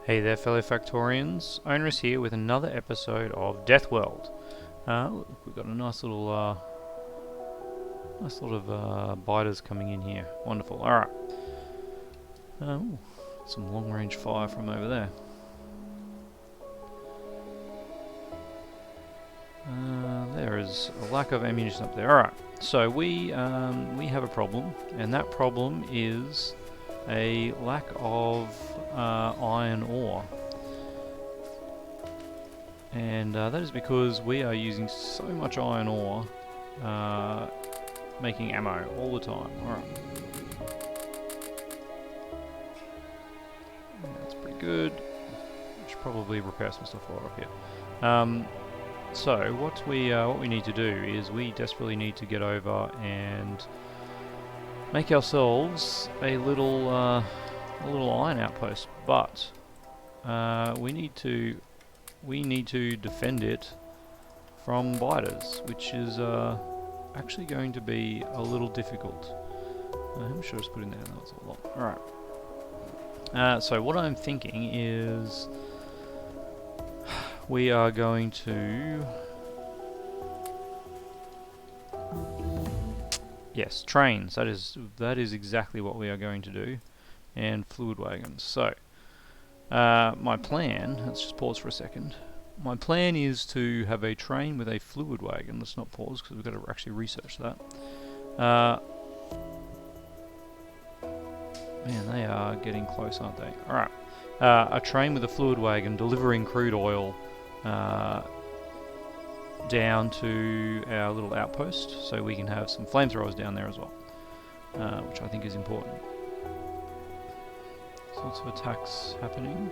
Hey there, fellow Factorians. Onerous here with another episode of Death World. Look, we've got a nice little, nice lot of biters coming in here. Wonderful. All right. Some long-range fire from over there. There is a lack of ammunition up there. All right. So we have a problem, and that problem is a lack of iron ore. And that is because we are using so much iron ore making ammo all the time. Alright. That's pretty good. I should probably repair some stuff while we're up here. So what we need to do is we desperately need to get over and make ourselves a little iron outpost, but we need to defend it from biters, which is actually going to be a little difficult. How much should I just put in there? That's a lot. Alright. So what I'm thinking is we are going to... Yes, trains. That is exactly what we are going to do. And fluid wagons. So, my plan, let's just pause for a second. My plan is to have a train with a fluid wagon. Let's not pause because we've got to actually research that. Man, they are getting close, aren't they? Alright. A train with a fluid wagon delivering crude oil down to our little outpost so we can have some flamethrowers down there as well, which I think is important. Lots of attacks happening.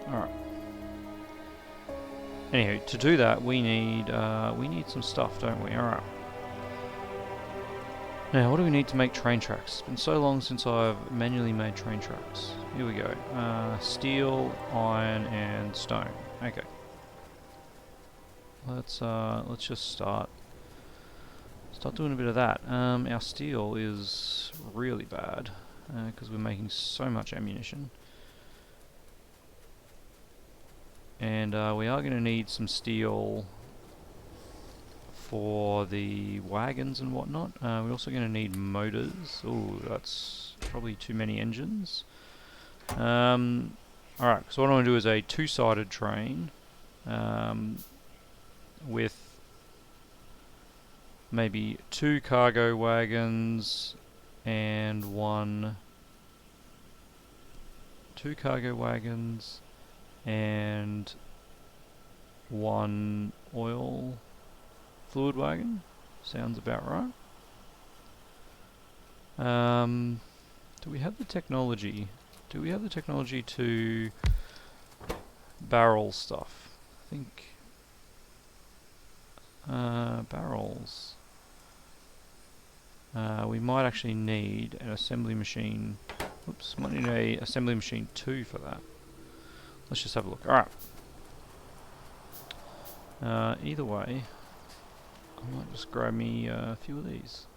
Alright. Anywho, to do that we need some stuff, don't we? Alright. Now, what do we need to make train tracks? It's been so long since I've manually made train tracks. Here we go. Steel, iron, and stone. Okay. Let's just start doing a bit of that. Our steel is really bad because we're making so much ammunition, and we are going to need some steel for the wagons and whatnot. We're also going to need motors. Oh, that's probably too many engines. Alright, so what I want to do is a two-sided train with maybe two cargo wagons and one oil fluid wagon. Sounds about right. Do we have the technology? Do we have the technology to barrel stuff? I think barrels. We might actually need an assembly machine. Oops, might need a assembly machine 2 for that. Let's just have a look. Alright. Either way, I might just grab me a few of these.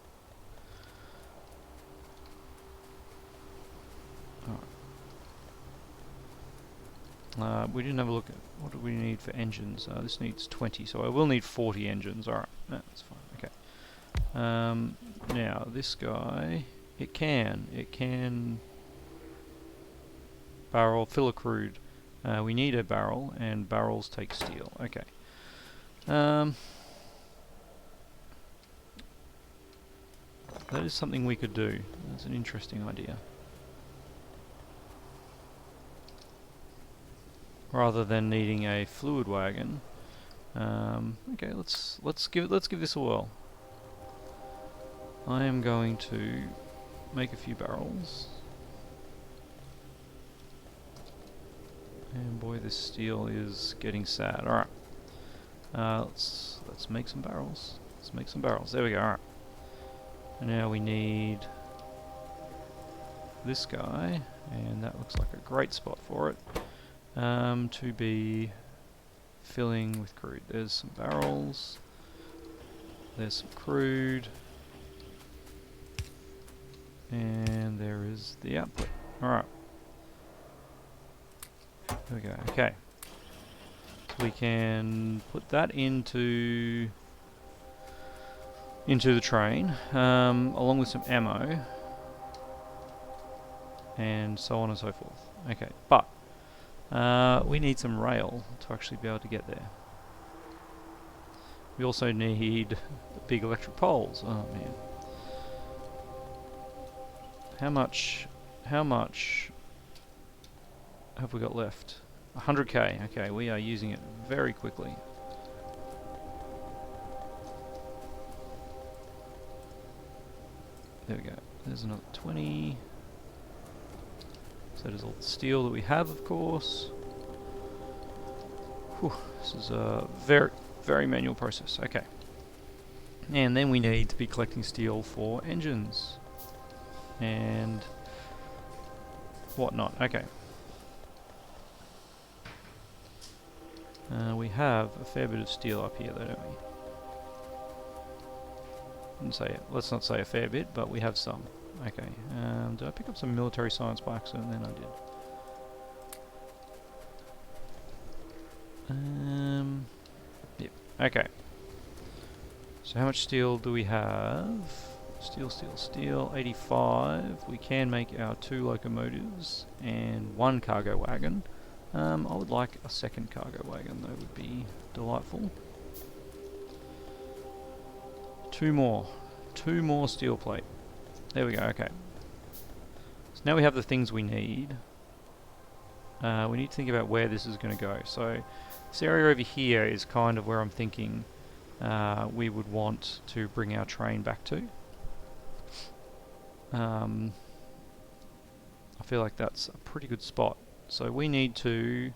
Alright. We didn't have a look at what do we need for engines. This needs 20, so I will need 40 engines. Alright, that's fine. Okay. Now this guy, it can fill a crude. We need a barrel, and barrels take steel. Okay. That is something we could do. That's an interesting idea. Rather than needing a fluid wagon. Okay, let's give this a whirl. I am going to make a few barrels. And boy, this steel is getting sad. Alright. Let's make some barrels. Let's make some barrels. There we go. Alright. And now we need this guy, and that looks like a great spot for it. To be filling with crude. There's some barrels. There's some crude. And there is the output. Alright. There we go. Okay. So we can put that into the train, along with some ammo, and so on and so forth. Okay, but we need some rail to actually be able to get there. We also need big electric poles. Oh man. How much have we got left? 100k. Okay, we are using it very quickly. There we go. There's another 20. So there's all the steel that we have, of course. Whew, this is a very manual process. Okay. And then we need to be collecting steel for engines and whatnot. Okay. We have a fair bit of steel up here, though, don't we? Let's not say a fair bit, but we have some. Okay. Did I pick up some military science by accident? Then I did. Yep. Okay. So how much steel do we have? Steel. 85. We can make our 2 locomotives and 1 cargo wagon. I would like a second cargo wagon, though, would be delightful. 2 more steel plate. There we go, okay. So now we have the things we need. We need to think about where this is going to go. So this area over here is kind of where I'm thinking we would want to bring our train back to. I feel like that's a pretty good spot. So we need to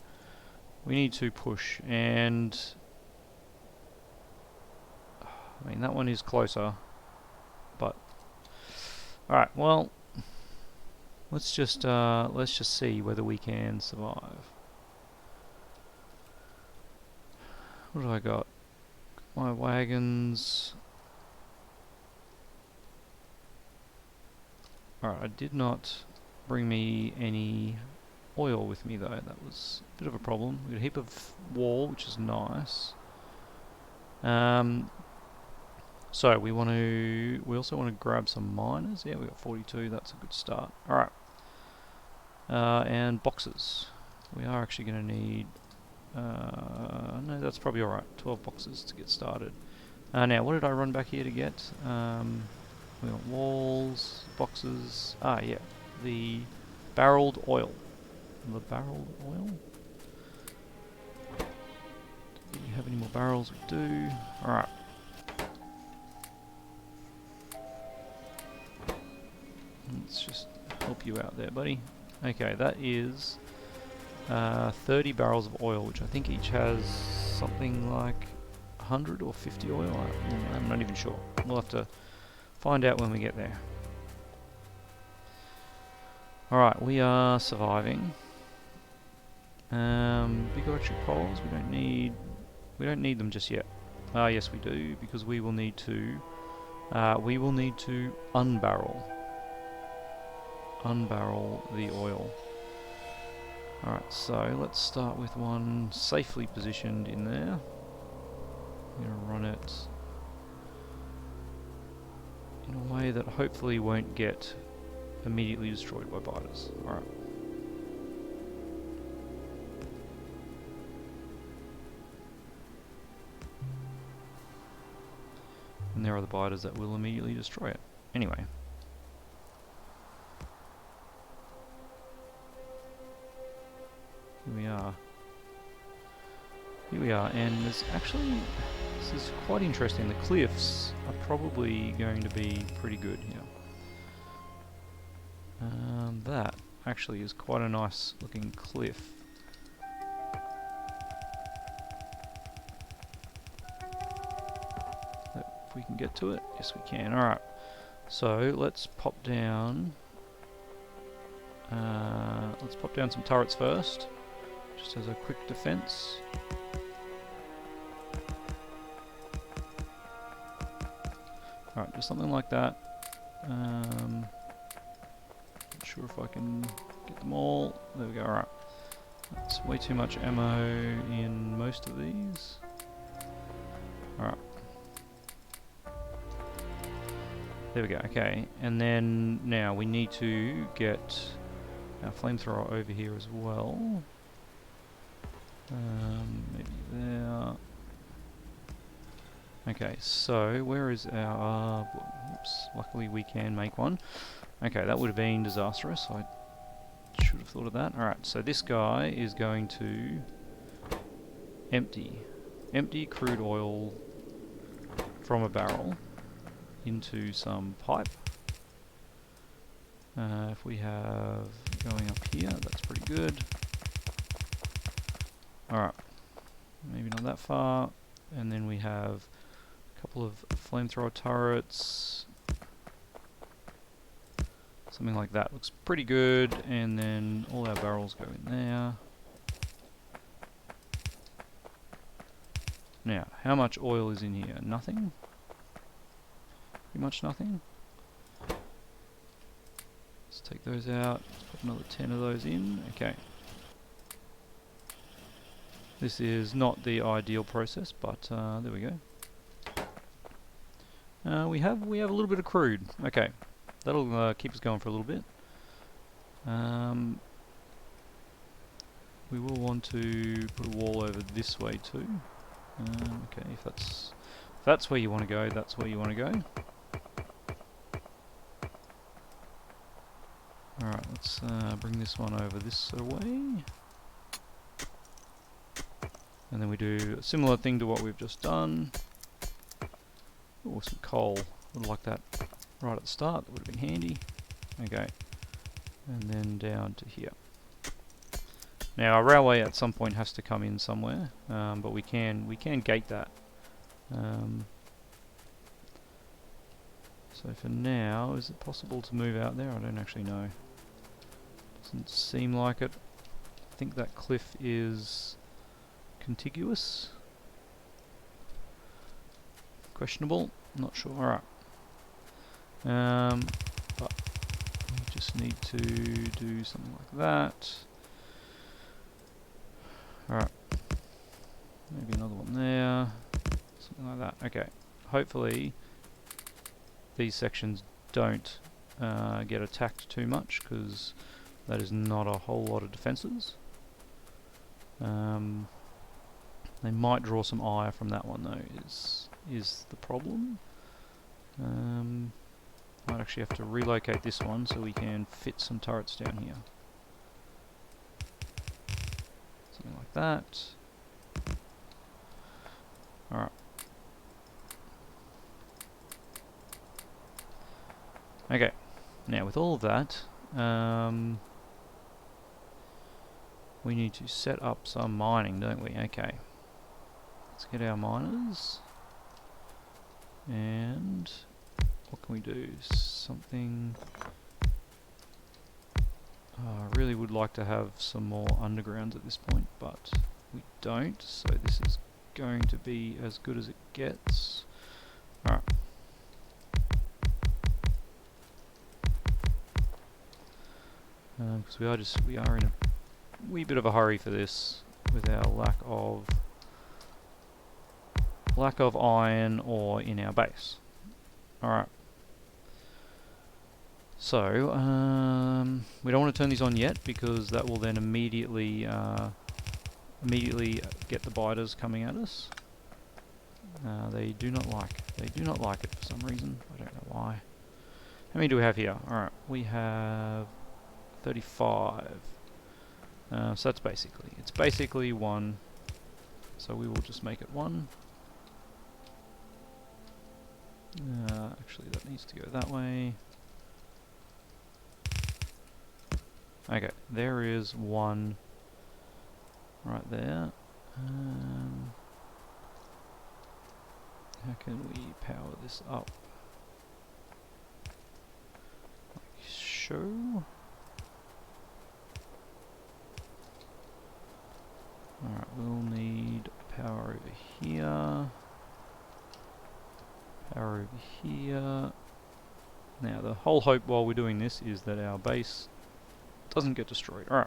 push, and I mean that one is closer, but alright, well, let's just see whether we can survive. What do I got? My wagons. Alright, I did not bring me any oil with me though. That was a bit of a problem. We got a heap of wall, which is nice. So we also want to grab some miners. Yeah, we got 42. That's a good start. All right. And boxes. We are actually going to need. No, that's probably all right. 12 boxes to get started. Now, what did I run back here to get? We want walls, boxes. Ah, yeah, the barreled oil. The barreled oil. Do we have any more barrels? We do. All right. Let's just help you out there, buddy. Okay, that is 30 barrels of oil, which I think each has something like 100 or 50 oil. I'm not even sure. We'll have to find out when we get there. Alright, we are surviving. Big electric poles, we don't need them just yet. Yes we do, because we will need to unbarrel the oil. Alright, so let's start with one safely positioned in there. I'm going to run it in a way that hopefully won't get immediately destroyed by biters. Alright. And there are the biters that will immediately destroy it. Anyway. Here we are, and there's actually, this is quite interesting. The cliffs are probably going to be pretty good here. That actually is quite a nice looking cliff. If we can get to it, yes we can. Alright, so let's pop down. Let's pop down some turrets first, just as a quick defense. Alright, just something like that. Not sure if I can Get them all. There we go. Alright. That's way too much ammo in most of these. Alright. There we go. Okay. And then now we need to get our flamethrower over here as well. Maybe there. Okay, so where is our... oops, luckily we can make one. Okay, that would have been disastrous. I should have thought of that. Alright, so this guy is going to empty crude oil from a barrel into some pipe. If we have going up here, that's pretty good. Alright, maybe not that far. And then we have a couple of flamethrower turrets. Something like that looks pretty good. And then all our barrels go in there. Now, how much oil is in here? Nothing? Pretty much nothing. Let's take those out. Let's put another 10 of those in. Okay. This is not the ideal process, but there we go. We have a little bit of crude. Okay, that'll keep us going for a little bit. We will want to put a wall over this way too. Okay, if that's where you want to go, that's where you want to go. Alright, let's bring this one over this way. And then we do a similar thing to what we've just done. Oh, some coal. Would like that right at the start. That would have been handy. Okay. And then down to here. Now our railway at some point has to come in somewhere, but we can gate that. So for now, is it possible to move out there? I don't actually know. Doesn't seem like it. I think that cliff is contiguous. Questionable. Not sure. Alright. But we just need to do something like that. Alright. Maybe another one there. Something like that. Okay. Hopefully these sections don't get attacked too much, because that is not a whole lot of defences. They might draw some ire from that one though, is the problem. Might actually have to relocate this one so we can fit some turrets down here. Something like that. Alright. Okay, now with all of that, we need to set up some mining, don't we? Okay. Let's get our miners. And what can we do? Something... I really would like to have some more undergrounds at this point, but we don't, so this is going to be as good as it gets. Alright. Because we are in a wee bit of a hurry for this with our lack of iron ore in our base. Alright. So, we don't want to turn these on yet, because that will then immediately get the biters coming at us. They do not like it for some reason. I don't know why. How many do we have here? Alright, we have 35. So that's basically one. So we will just make it one. Actually, that needs to go that way. Okay, there is one right there. How can we power this up? Like so. Alright, we'll need power over here. Power over here. Now the whole hope while we're doing this is that our base doesn't get destroyed. Alright.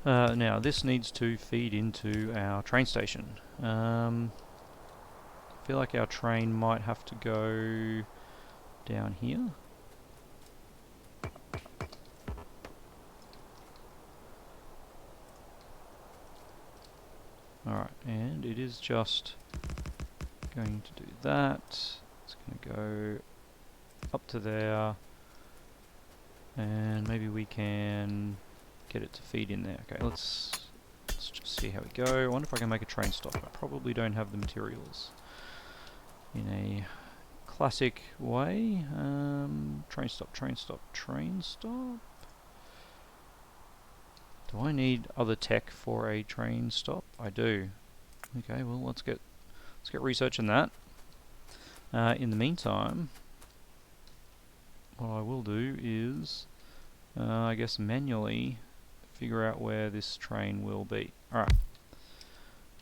Now this needs to feed into our train station. I feel like our train might have to go down here. Alright, and it is just going to do that. It's going to go up to there, and maybe we can get it to feed in there. Okay, let's just see how we go. I wonder if I can make a train stop. I probably don't have the materials in a classic way. Train stop, train stop, train stop. Do I need other tech for a train stop? I do. Okay, well let's get researching that. In the meantime, what I will do is, I guess manually figure out where this train will be. Alright.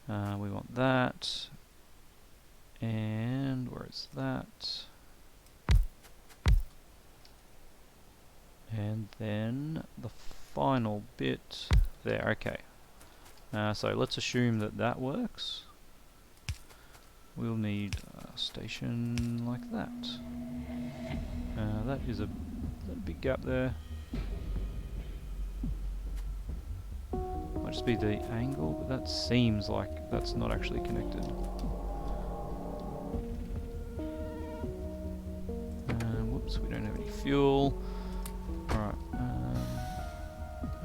We want that. And where is that? And then the final bit there. Okay. So let's assume that that works. We'll need a station like that. That is a big gap there. Might just be the angle, but that seems like that's not actually connected. Whoops, we don't have any fuel. Alright.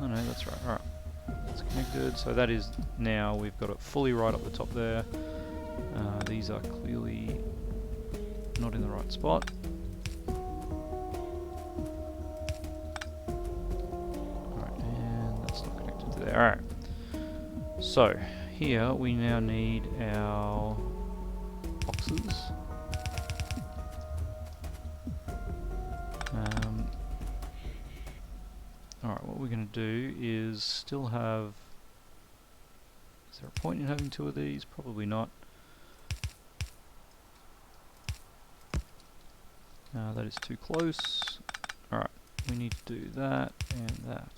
Oh no, that's right. Alright. It's connected, so that is now, we've got it fully right up the top there. These are clearly not in the right spot. Alright, and that's not connected to there. Alright. So, here we now need our boxes. Alright, what we're going to do is still have... Is there a point in having two of these? Probably not. That is too close. Alright, we need to do that and that.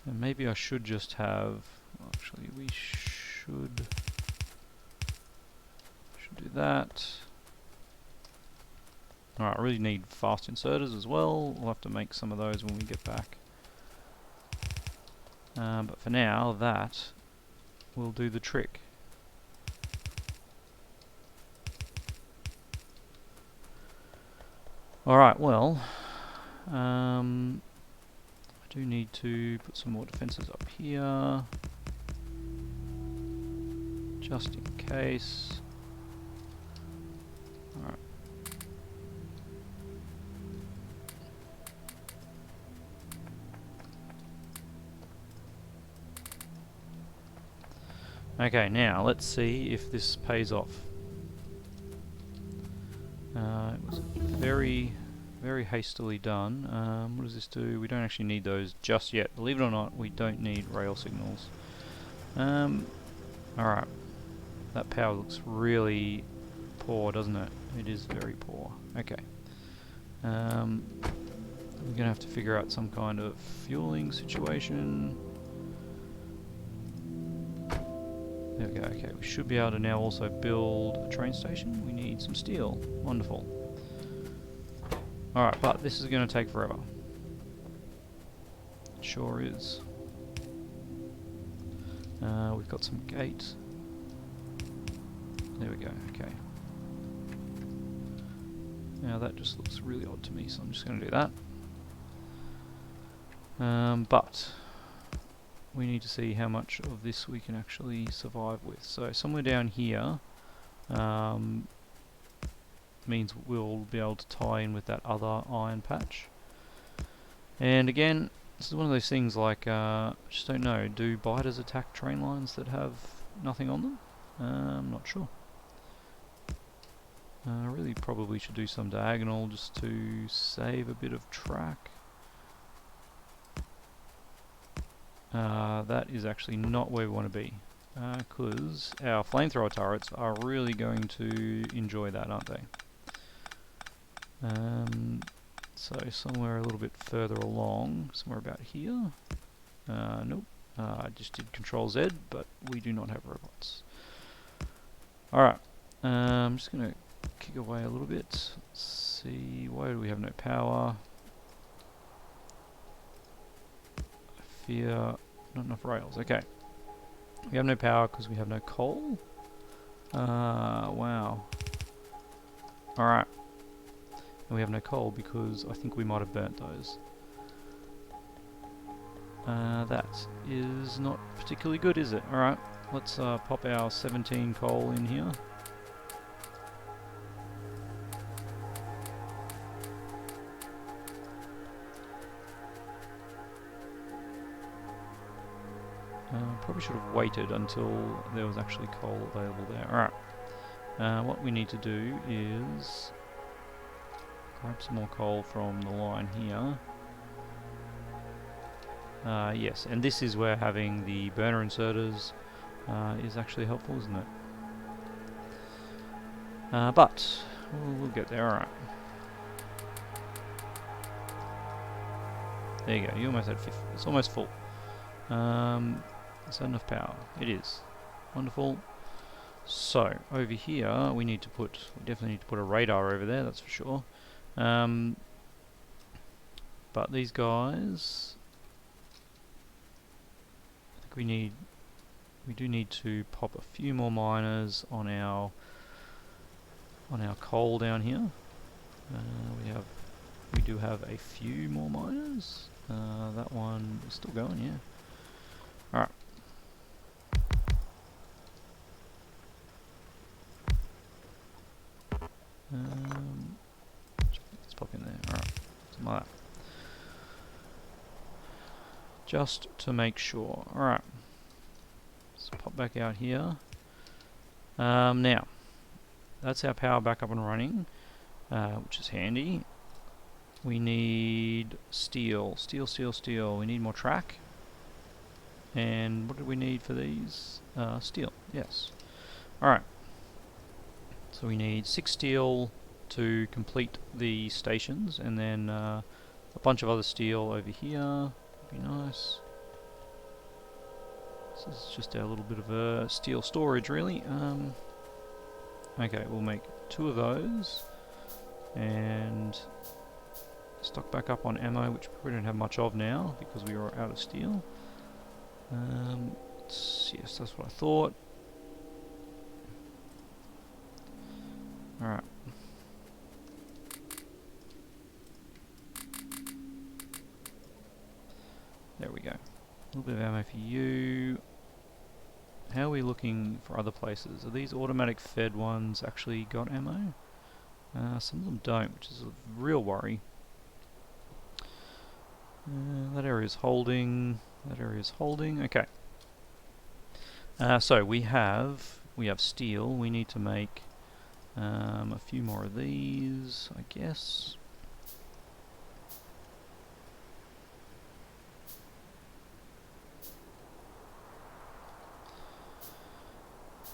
And maybe I should just have... Well, actually, we should do that. Alright, I really need fast inserters as well. We'll have to make some of those when we get back. But for now, that will do the trick. Alright, well, I do need to put some more defences up here, just in case. Alright. Okay, now let's see if this pays off. It was very hastily done. What does this do? We don't actually need those just yet. Believe it or not, we don't need rail signals. Alright. That power looks really poor, doesn't it? It is very poor. Okay. We're gonna have to figure out some kind of fueling situation. There we go, okay. We should be able to now also build a train station. We need some steel. Wonderful. Alright, but this is going to take forever. It sure is. We've got some gates. There we go, okay. Now that just looks really odd to me, so I'm just going to do that. But we need to see how much of this we can actually survive with. So somewhere down here means we'll be able to tie in with that other iron patch. And again, this is one of those things like, just don't know, do biters attack train lines that have nothing on them? I'm not sure. I really probably should do some diagonal just to save a bit of track. That is actually not where we want to be. because our flamethrower turrets are really going to enjoy that, aren't they? So somewhere a little bit further along, somewhere about here. Nope. I just did Control Z, but we do not have robots. Alright. I'm just going to kick away a little bit. Let's see. Why do we have no power? I fear not enough rails. Okay. We have no power because we have no coal. Wow. Alright. And we have no coal because I think we might have burnt those. That is not particularly good, is it? Alright, let's pop our 17 coal in here. Probably should have waited until there was actually coal available there. Alright, what we need to do is grab some more coal from the line here. Yes, and this is where having the burner inserters is actually helpful, isn't it? But we'll get there. Alright. There you go. You almost had 50. It's almost full. Is that enough power? It is. Wonderful. So over here we definitely need to put a radar over there. That's for sure. But these guys, I think we do need to pop a few more miners on our coal down here. We do have a few more miners. That one is still going, yeah. Alright. Let's pop in there. Alright. Something like that. Just to make sure. Alright. Let's pop back out here. Now, that's our power back up and running, which is handy. We need steel. Steel. We need more track. And what do we need for these? Steel, yes. Alright. So we need 6 steel to complete the stations, and then a bunch of other steel over here. Would be nice. This is just our little bit of a steel storage, really. Okay, we'll make 2 of those, and stock back up on ammo, which we don't have much of now because we are out of steel. Yes, that's what I thought. Alright. There we go. A little bit of ammo for you. How are we looking for other places? Are these automatic fed ones actually got ammo? Some of them don't, which is a real worry. That area's holding. That area's holding. Okay. So we have steel. We need to make a few more of these, I guess.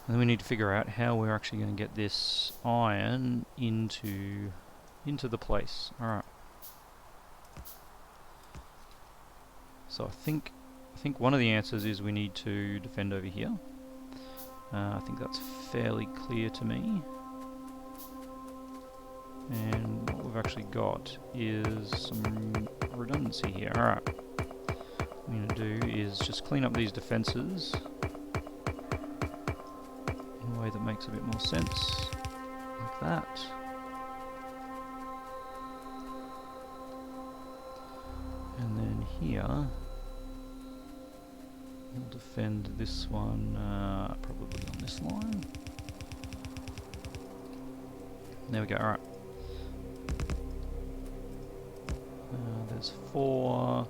And then we need to figure out how we're actually going to get this iron into the place. Alright. So I think one of the answers is we need to defend over here. I think that's fairly clear to me. And what we've actually got is some redundancy here. Alright. What I'm going to do is just clean up these defences in a way that makes a bit more sense. Like that. And then here, we'll defend this one probably on this line. There we go, alright. There's 4.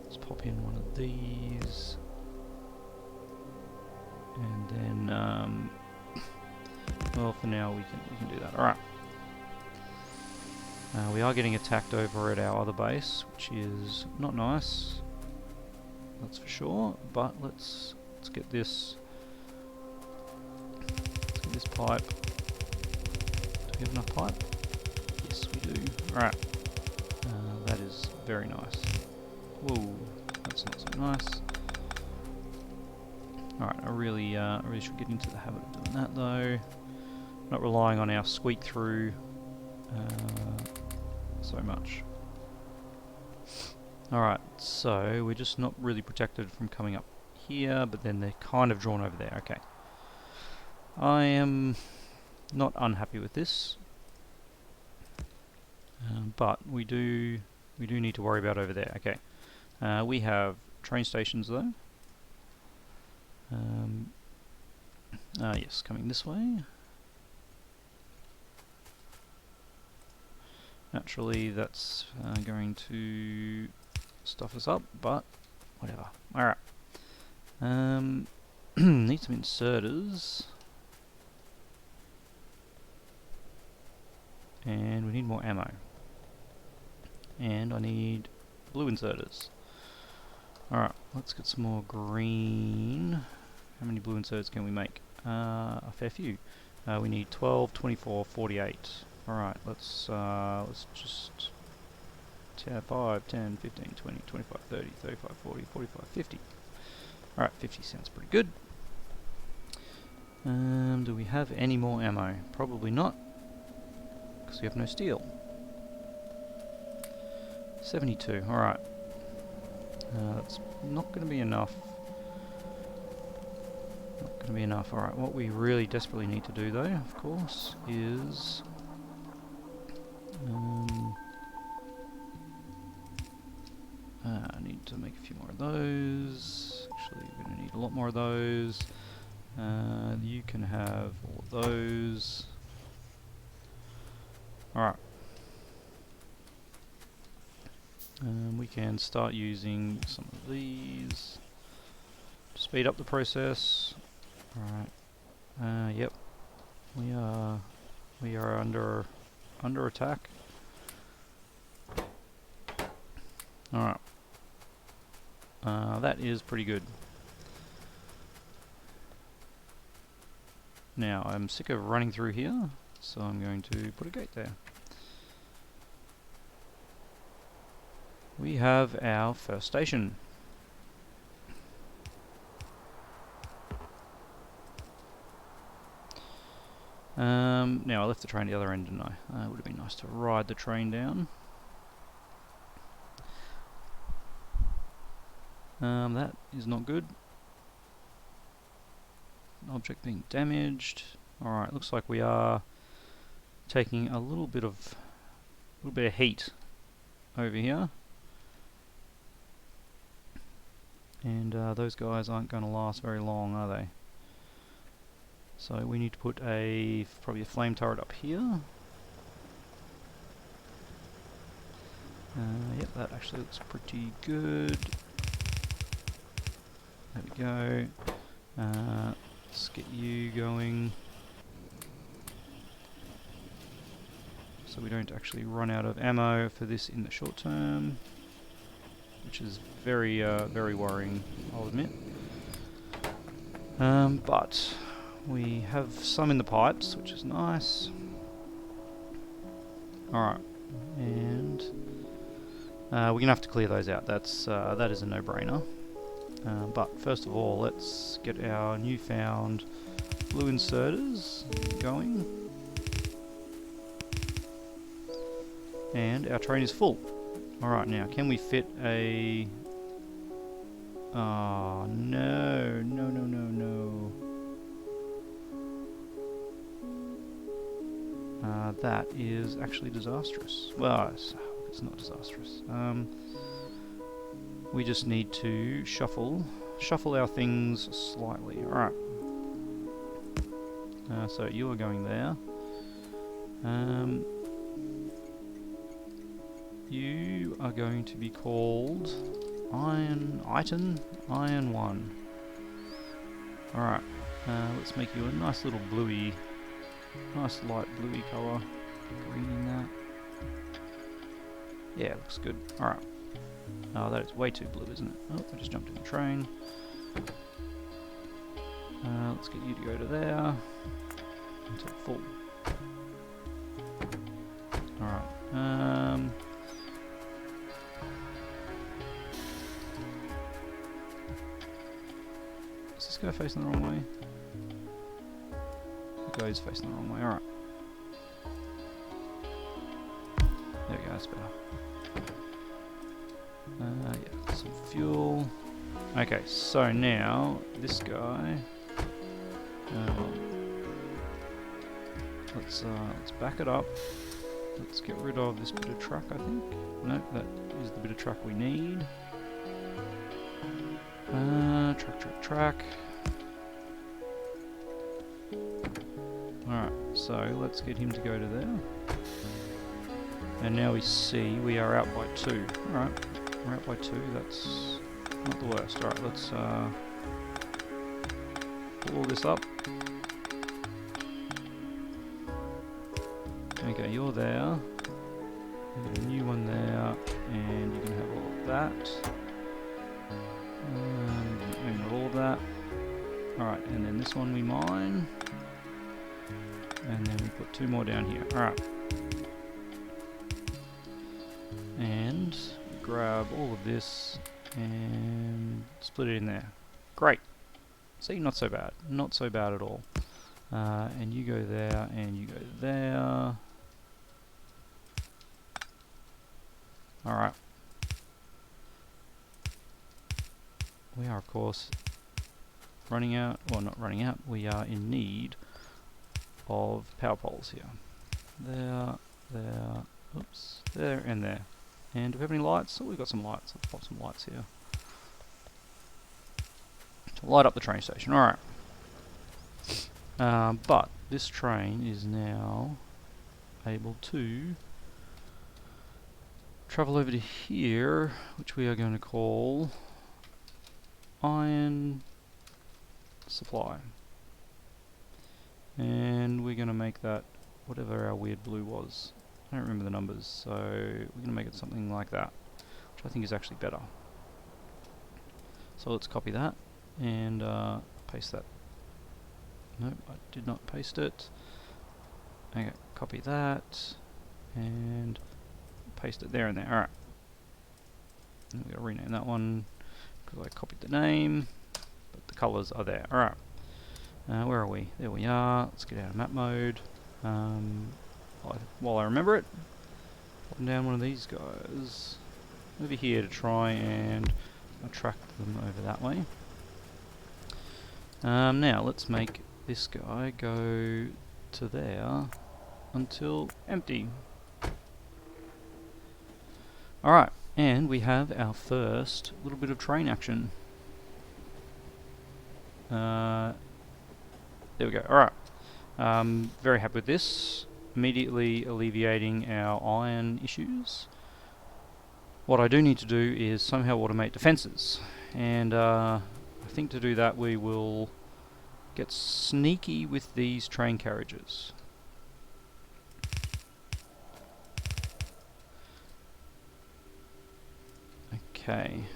Let's pop in one of these. And then, well, for now we can do that. Alright. We are getting attacked over at our other base, which is not nice. That's for sure. But let's get this this pipe. Do we have enough pipe? Yes, we do. Alright. That is very nice. Whoa, that's not so nice. Alright, I really should get into the habit of doing that though. Not relying on our squeak through so much. Alright, so we're just not really protected from coming up here, but then they're kind of drawn over there. Okay. I am not unhappy with this, but we do need to worry about over there. Okay. We have train stations though. Yes, coming this way. Naturally, that's going to stuff us up, but whatever. Alright. Need some inserters. And we need more ammo. And I need blue inserters. Alright, let's get some more green. How many blue inserts can we make? A fair few. We need 12, 24, 48. Alright, let's just 5, 10, 15, 20, 25, 30, 35, 40, 45, 50. Alright, 50 sounds pretty good. Do we have any more ammo? Probably not, because we have no steel. 72, alright. That's not going to be enough. Not going to be enough. Alright, what we really desperately need to do though, of course, is I need to make a few more of those. Actually, we're going to need a lot more of those. You can have all of those. Alright. We can start using some of these to speed up the process. Alright. Yep. We are under attack. Alright. That is pretty good. Now, I'm sick of running through here, so I'm going to put a gate there. We have our first station. Now I left the train at the other end, didn't I? It would have been nice to ride the train down. That is not good. Object being damaged. Alright, looks like we are taking a little bit of heat over here. And those guys aren't going to last very long, are they? So we need to put probably a flame turret up here. Yep, that actually looks pretty good. There we go. Let's get you going, so we don't actually run out of ammo for this in the short term, which is very worrying, I'll admit. But we have some in the pipes, which is nice. Alright, and we're going to have to clear those out. That is a no-brainer. But first of all, let's get our newfound blue inserters going. And our train is full. Alright, now can we fit a... Oh, no, no, no, no, no. That is actually disastrous. Well, it's not disastrous. We just need to shuffle our things slightly. Alright. So you are going there. You are going to be called Iron 1. Alright. Let's make you a nice little bluey, nice light bluey colour. Green in that. Yeah, looks good. Alright. Oh, that is way too blue, isn't it? Oh, I just jumped in the train. Let's get you to go to there. until full. Alright. Is this guy facing the wrong way? The guy is facing the wrong way. Alright. There we go, that's better. Yeah, some fuel. Okay, so now this guy. Let's back it up. Let's get rid of this bit of track, I think. No, that is the bit of track we need. Track. Alright, so let's get him to go to there. And now we see we are out by 2. Alright, we're out by 2, that's not the worst. Alright, let's pull all this up. Okay, you're there. You've got a new one there, and you can have all of that. Maybe not all of that. Alright, and then this one we mine. And then we put 2 more down here. Alright. And grab all of this and split it in there. Great. See, not so bad. Not so bad at all. And you go there, and you go there. Alright. We are, of course, running out. Well, not running out. We are in need of power poles here. There, oops, there and there. And do we have any lights? Oh, we've got some lights. Let's pop some lights here to light up the train station. Alright. But this train is now able to travel over to here, which we are going to call iron supply. And we're going to make that whatever our weird blue was. I don't remember the numbers, so we're going to make it something like that, which I think is actually better. So let's copy that and paste that. Nope, I did not paste it. Okay, copy that and paste it there and there. Alright. And we're going to rename that one because I copied the name, but the colours are there. Alright. Where are we? There we are. Let's get out of map mode. While I remember it, pop down one of these guys over here to try and attract them over that way. Now let's make this guy go to there until empty. Alright, and we have our first little bit of train action. There we go. Alright. Very happy with this. Immediately alleviating our iron issues. What I do need to do is somehow automate defences. And I think to do that we will get sneaky with these train carriages. Okay.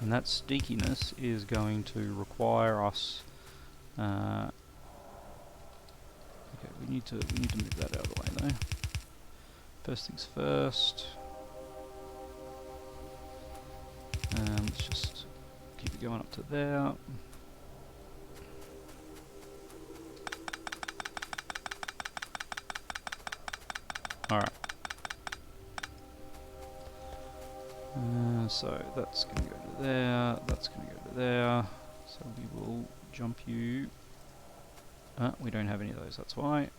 And that sneakiness is going to require us okay, we need to move that out of the way though. First things first. Let's just keep it going up to there. Alright. So that's going to go to there, that's going to go to there. So we will jump you. We don't have any of those, that's why.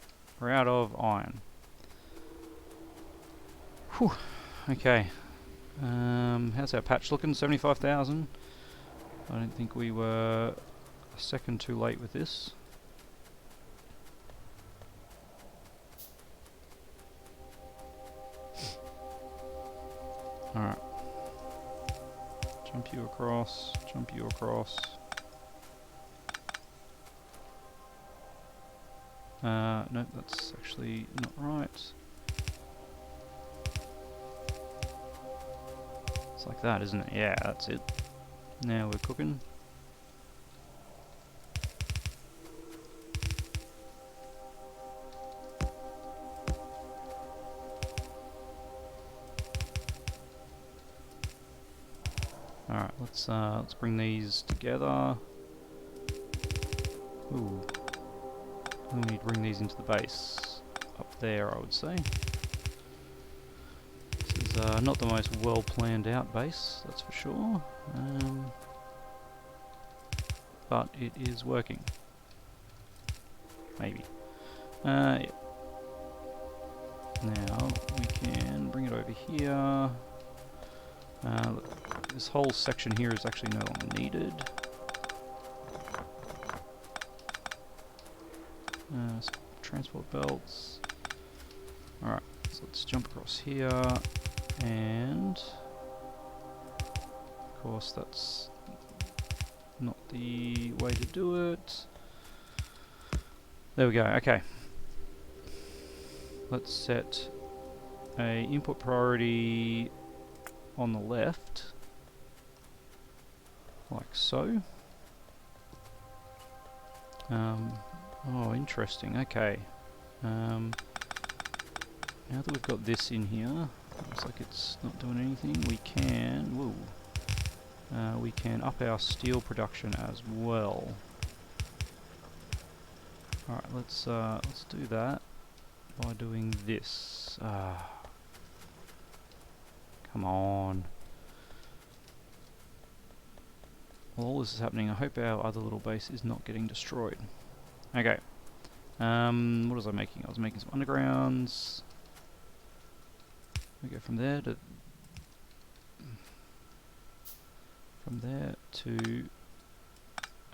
We're out of iron. Whew. Okay. How's our patch looking? 75,000. I don't think we were a second too late with this. Alright. Jump you across, jump you across. No, that's actually not right. It's like that, isn't it? Yeah, that's it. Now we're cooking. let's bring these together. Ooh. And we need to bring these into the base. Up there, I would say. This is not the most well planned out base, that's for sure. But it is working. Maybe. Yeah. Now we can bring it over here. This whole section here is actually no longer needed. Transport belts. Alright, so let's jump across here, and of course that's not the way to do it. There we go, okay. Let's set a input priority on the left, like so. Oh, interesting. Okay. Now that we've got this in here, looks like it's not doing anything. We can up our steel production as well. All right, let's do that by doing this. Come on. While all this is happening, I hope our other little base is not getting destroyed. Okay. What was I making? I was making some undergrounds. We go from there to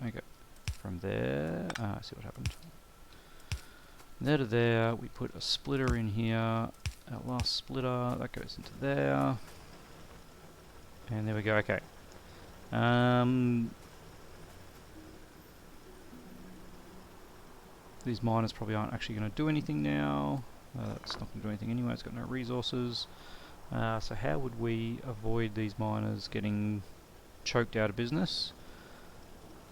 okay. From there, I see what happened. There to there, we put a splitter in here. Our last splitter that goes into there, and there we go. Okay. These miners probably aren't actually going to do anything now. It's not going to do anything anyway, it's got no resources. So how would we avoid these miners getting choked out of business?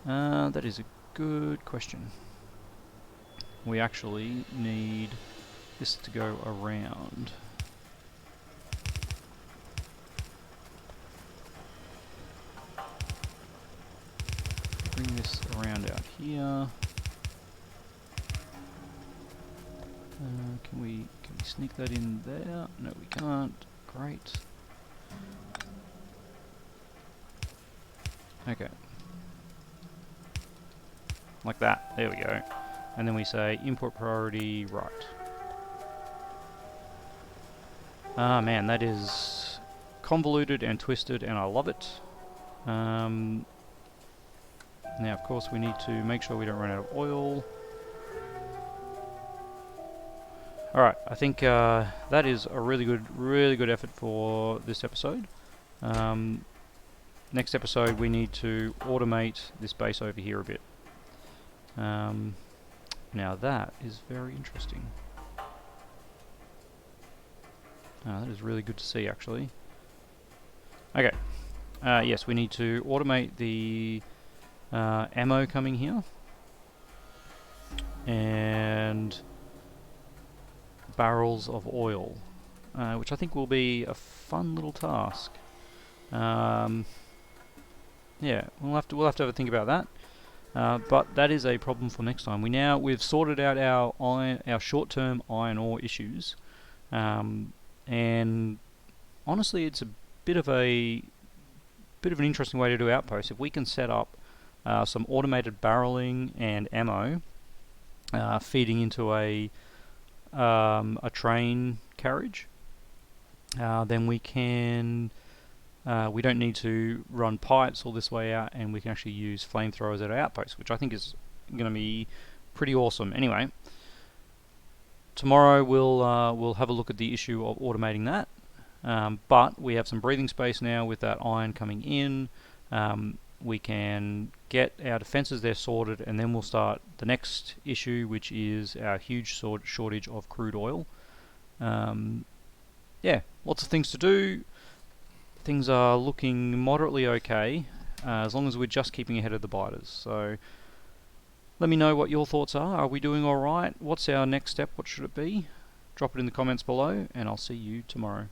That is a good question. We actually need this to go around. Bring this around out here. Can we sneak that in there? No, we can't. Great. Okay. Like that. There we go. And then we say import priority right. Ah man, that is convoluted and twisted, and I love it. Now, of course, we need to make sure we don't run out of oil. Alright, I think that is a really good effort for this episode. Next episode we need to automate this base over here a bit. Now that is very interesting. That is really good to see, actually. Okay, yes, we need to automate the ammo coming here. And barrels of oil, which I think will be a fun little task. Yeah, we'll have to have a think about that. But that is a problem for next time. We've sorted out our short-term iron ore issues, and honestly, it's a bit of an interesting way to do outposts. If we can set up some automated barreling and ammo feeding into a train carriage, then we can. We don't need to run pipes all this way out, and we can actually use flamethrowers at our outposts, which I think is going to be pretty awesome. Anyway, tomorrow we'll have a look at the issue of automating that. But we have some breathing space now with that iron coming in. We can get our defences there sorted, and then we'll start the next issue, which is our huge shortage of crude oil. Yeah, lots of things to do. Things are looking moderately okay, as long as we're just keeping ahead of the biters. So let me know what your thoughts are. Are we doing alright? What's our next step? What should it be? Drop it in the comments below, and I'll see you tomorrow.